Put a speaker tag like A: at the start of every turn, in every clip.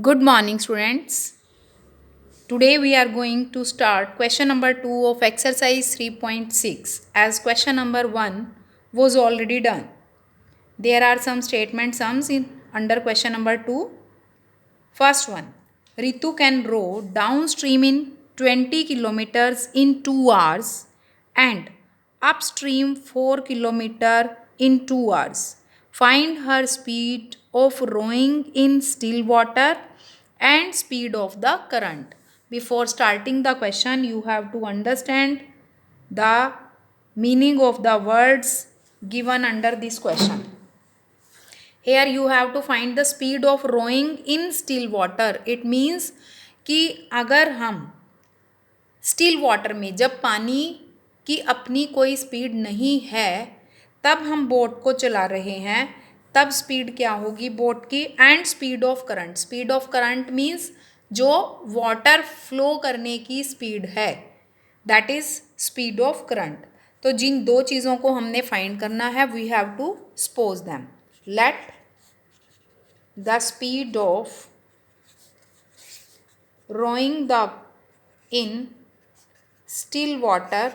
A: Good morning, students. Today we are going to start question number 2 of exercise 3.6 as question number 1 was already done. There are some statement sums in under question number 2. First one, Ritu can row downstream in 20 kilometers in 2 hours and upstream 4 kilometer in 2 hours. Find her speed of rowing in still water and speed of the current. Before starting the question, you have to understand the meaning of the words given under this question. Here you have to find the speed of rowing in still water. It means कि अगर हम still water में जब पानी की अपनी कोई speed नहीं है तब हम बोट को चला रहे हैं तब स्पीड क्या होगी बोट की and speed of current means जो वाटर फ्लो करने की स्पीड है that is speed of current. तो जिन दो चीज़ों को हमने फाइंड करना है we have to suppose them. Let the speed of rowing the in still water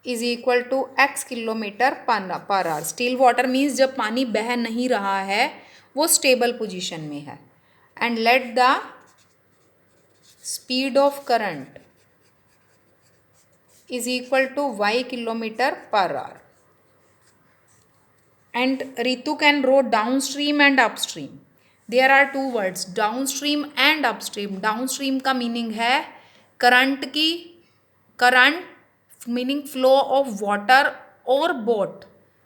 A: is equal to x kilometre per hour. Still water means जब पानी बह नहीं रहा है वो स्टेबल पोजीशन में है. And let the speed of current is equal to y kilometer per hour. And Ritu can row downstream and upstream. There are two words downstream and upstream. Downstream का मीनिंग है current की current meaning flow of water और boat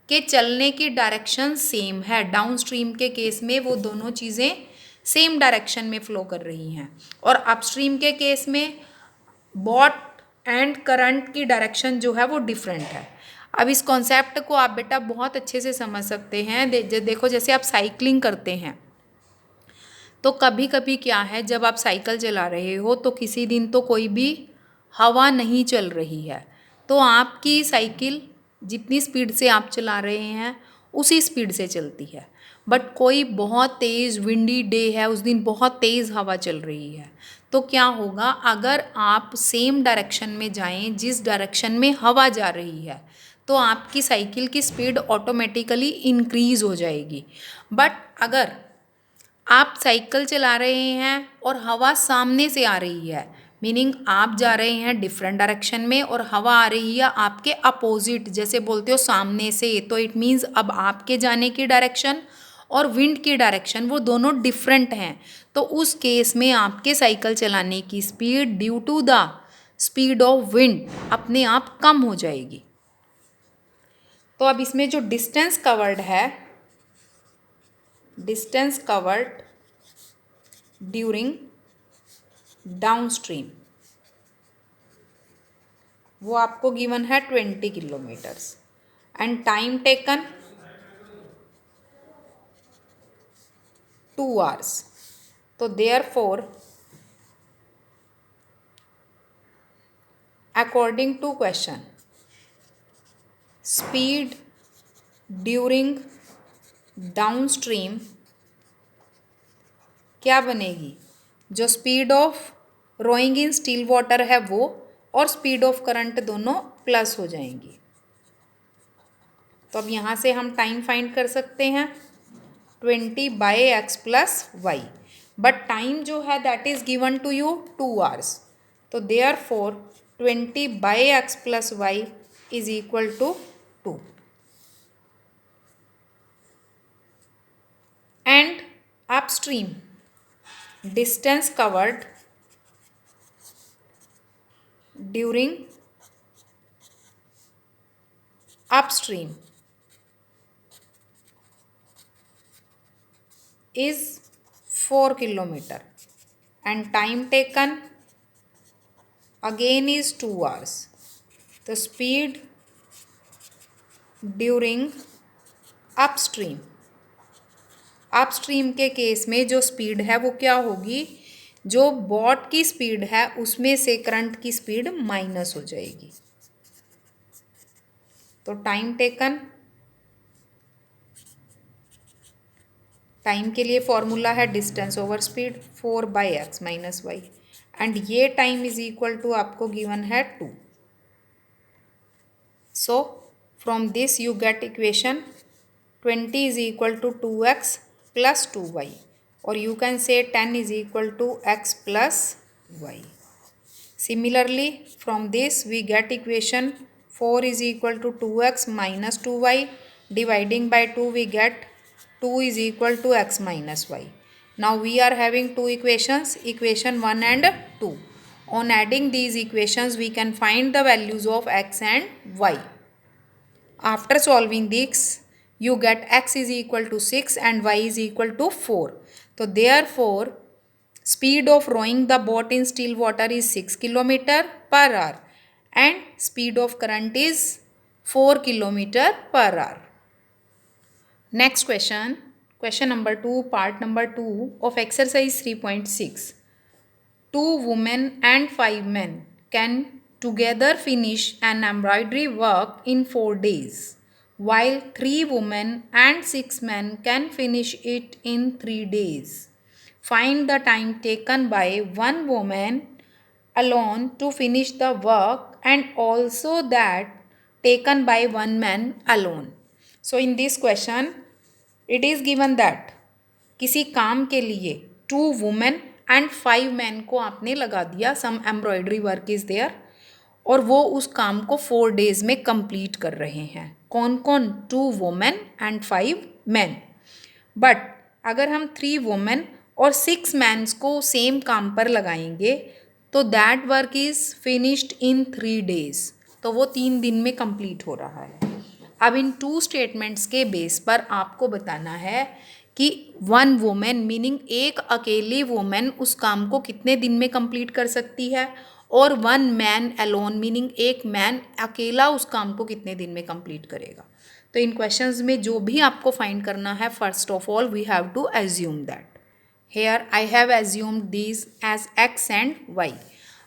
A: के चलने की direction same है. Downstream के case में वो दोनों चीज़ें सेम डायरेक्शन में फ्लो कर रही हैं और अपस्ट्रीम के केस में बोट एंड करंट की डायरेक्शन जो है वो डिफरेंट है. अब इस कॉन्सेप्ट को आप बेटा बहुत अच्छे से समझ सकते हैं. देखो जैसे आप साइकिलिंग करते हैं तो कभी कभी क्या है जब आप साइकिल चला रहे हो तो किसी दिन तो कोई भी हवा नहीं चल रही है तो आपकी साइकिल जितनी स्पीड से आप चला रहे हैं उसी स्पीड से चलती है. बट कोई बहुत तेज़ विंडी डे है उस दिन बहुत तेज़ हवा चल रही है तो क्या होगा अगर आप सेम डायरेक्शन में जाएं जिस डायरेक्शन में हवा जा रही है तो आपकी साइकिल की स्पीड ऑटोमेटिकली इंक्रीज़ हो जाएगी. बट अगर आप साइकिल चला रहे हैं और हवा सामने से आ रही है मीनिंग आप जा रहे हैं डिफरेंट डायरेक्शन में और हवा आ रही है आपके अपोजिट जैसे बोलते हो सामने से तो इट मीन्स अब आपके जाने की डायरेक्शन और विंड की डायरेक्शन वो दोनों डिफरेंट हैं. तो उस केस में आपके साइकिल चलाने की speed due to the speed of wind अपने आप कम हो जाएगी. तो अब इसमें जो डिस्टेंस कवर्ड है डिस्टेंस कवर्ड ड्यूरिंग डाउनस्ट्रीम वो आपको गिवन है 20 kilometres and time taken 2 hours. तो therefore according to question speed during downstream क्या बनेगी जो speed of rowing in still water है वो और स्पीड ऑफ करंट दोनों प्लस हो जाएंगी. तो अब यहाँ से हम टाइम फाइंड कर सकते हैं 20/x + y. बट टाइम जो है that is given to you 2 hours. तो therefore 20/x + y is equal to 2. And upstream distance covered during upstream is 4 kilometer and time taken again is 2 hours. The speed during upstream के case में जो speed है वो क्या होगी जो boat की स्पीड है उसमें से करंट की स्पीड माइनस हो जाएगी. तो टाइम टेकन टाइम के लिए फॉर्मूला है distance over speed 4/x minus Y, and ये टाइम इज इक्वल टू आपको गिवन है 2. So from this you get equation 20 is equal to 2x plus 2y, और you can say 10 is equal to x plus y. Similarly, from this we get equation 4 is equal to 2x minus 2y. Dividing by 2 we get 2 is equal to x minus y. Now we are having two equations, equation 1 and 2. On adding these equations we can find the values of x and y. After solving this, you get x is equal to 6 and y is equal to 4. So therefore, speed of rowing the boat in still water is 6 km per hour and speed of current is 4 km per hour. Next question, question number 2, part number 2 of exercise 3.6. 2 women and 5 men can together finish an embroidery work in 4 days, while 3 women and 6 men can finish it in 3 days. Find the time taken by one woman alone to finish the work and also that taken by one man alone. So in this question, it is given that किसी काम के लिए 2 women and 5 man को आपने लगा दिया, सम embroidery work is there, और वो उस काम को 4 डेज में कंप्लीट कर रहे हैं. कौन कौन? 2 वुमेन एंड 5 मैन. बट अगर हम 3 वुमेन और 6 मैन्स को सेम काम पर लगाएंगे तो that work is finished in 3 days, तो वो 3 दिन में कंप्लीट हो रहा है. अब इन 2 स्टेटमेंट्स के बेस पर आपको बताना है कि 1 वुमेन मीनिंग एक अकेली वुमेन उस काम को कितने दिन में कंप्लीट कर सकती है, और 1 मैन अलोन मीनिंग एक मैन अकेला उस काम को कितने दिन में कंप्लीट करेगा. तो इन क्वेश्चंस में जो भी आपको फाइंड करना है, first of all we have to assume that. Here I have assumed these as X and Y.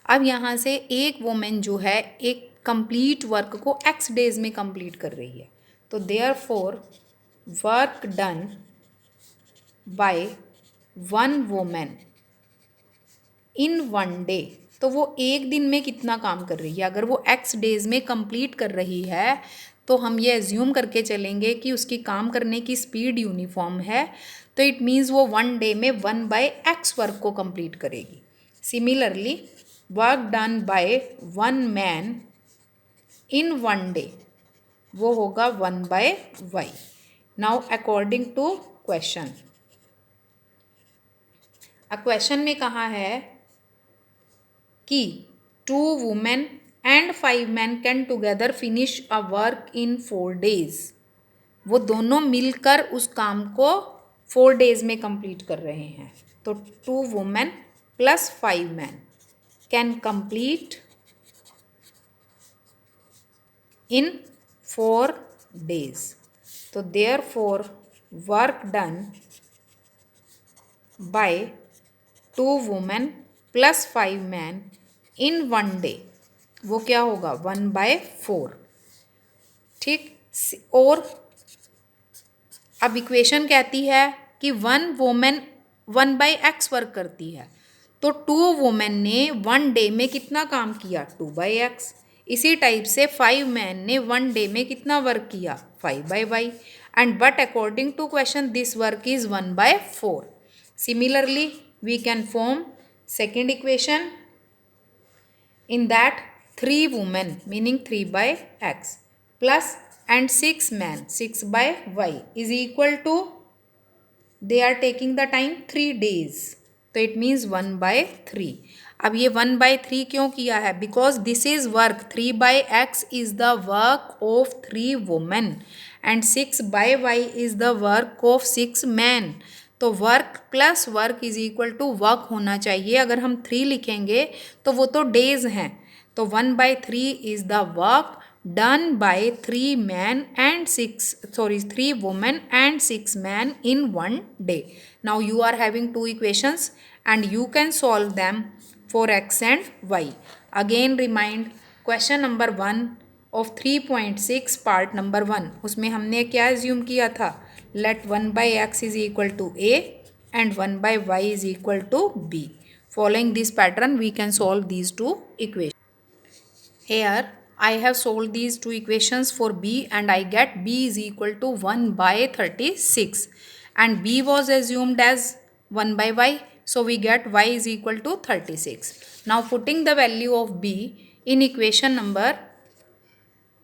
A: अब यहाँ से एक वुमेन जो है एक कंप्लीट वर्क को एक्स डेज में कंप्लीट कर रही है, तो therefore work done by 1 women in 1 day, तो वो एक दिन में कितना काम कर रही है. अगर वो एक्स डेज में कंप्लीट कर रही है तो हम ये एज्यूम करके चलेंगे कि उसकी काम करने की स्पीड यूनिफॉर्म है, तो इट मीन्स वो 1 डे में 1/x वर्क को कंप्लीट करेगी. Similarly work done by 1 man in 1 day वो होगा 1/y. Now according to question, question में कहा है कि 2 women and 5 man can together finish a work in 4 days. वो दोनों मिलकर उस काम को 4 डेज में कंप्लीट कर रहे हैं. तो 2 women plus 5 man can complete in 4 days. तो therefore work done by 2 women plus 5 man in 1 day वो क्या होगा 1/4. ठीक. और अब इक्वेशन कहती है कि 1 वुमेन 1/x वर्क करती है, तो 2 वुमेन ने 1 डे में कितना काम किया 2/x. इसी टाइप से 5 मैन ने 1 डे में कितना वर्क किया 5/y. And but according to question this work is 1/4. Similarly, we can form second equation in that 3 women meaning 3/x plus and 6 men 6/y is equal to, they are taking the time 3 days, तो it means 1/3. अब ये 1/3 क्यों किया है? Because this is work 3/x is the work of 3 women and 6/y is the work of 6 man. तो work plus work is equal to work होना चाहिए. अगर हम 3 लिखेंगे तो वो तो डेज हैं, तो 1/3 is the work done by 3 women and 6 men in 1 day. Now you are having 2 equations and you can solve them for x and y. Again remind question number 1 of 3.6 part number 1, उसमें हमने क्या assume किया था? let 1 by x is equal to a and 1 by y is equal to b. Following this pattern, we can solve these two equations. Here I have solved these two equations for b and I get b is equal to 1 by 36 and b was assumed as 1 by y, so we get y is equal to 36. Now putting the value of b in equation number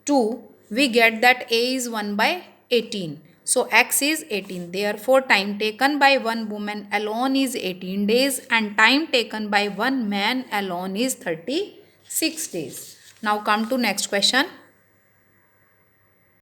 A: 2, we get that a is 1 by 18. So x is 18. Therefore, time taken by one woman alone is 18 days and time taken by one man alone is 36 days. Now come to next question.